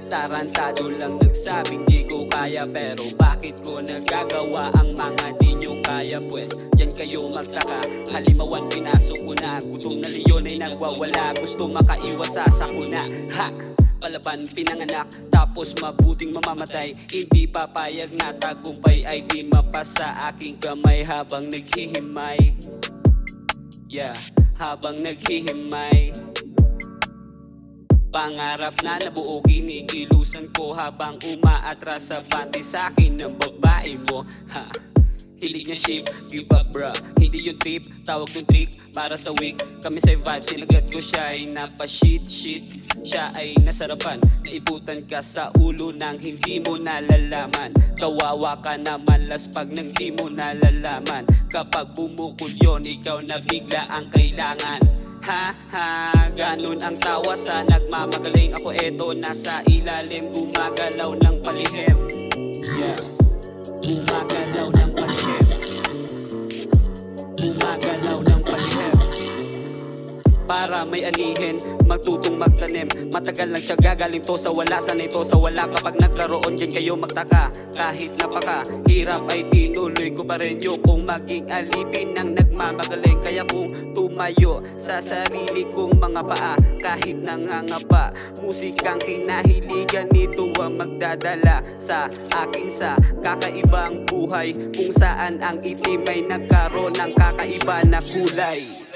Tarantado lang nagsabing di ko kaya, pero bakit ko nagagawa ang mga di nyo kaya? Pues dyan kayo magtaka, halimawan pinasok ko na. Gutom na leon ay nagwawala, gusto makaiwas sa sakuna. Ha! Palaban pinanganak, tapos mabuting mamamatay. Hindi papayag na tagumpay ay di mapasa aking kamay habang naghihimay. Yeah, habang naghihimay. Pangarap na nabuo, kinikilusan ko habang umaatras sa panty sa akin ng babae mo. Ha, hilig niya ship, give up bra. Hindi yung trip, tawag ng trick para sa week. Kami sa vibe, sinagat ko siya ay napashit. Siya ay nasarapan, naibutan ka sa ulo nang hindi mo nalalaman. Kawawa ka naman las pag nang di mo nalalaman. Kapag bumukol yon, ikaw na bigla ang kailangan. Ha ha, ganun ang tawa sa nagmamagaling. Ako eto nasa ilalim, gumagalaw ng palihim. Yeah, gumagalaw ng palihim. Gumagalaw ng palihim. Para may anihin, magtutong magtanim. Matagal lang siya gagaling to sa wala, sanay to sa wala. Kapag nagkaroon dyan kayo magtaka, kahit napaka hirap ay tinuloy ko pa rin yung kung maging alipin ng nagmamagaling. Kaya kung tumayo sa sarili kong mga paa, kahit nangangapa, musikang kinahiligan nito ang magdadala sa akin sa kakaibang buhay, kung saan ang itim ay nagkaroon ng kakaiba na kulay.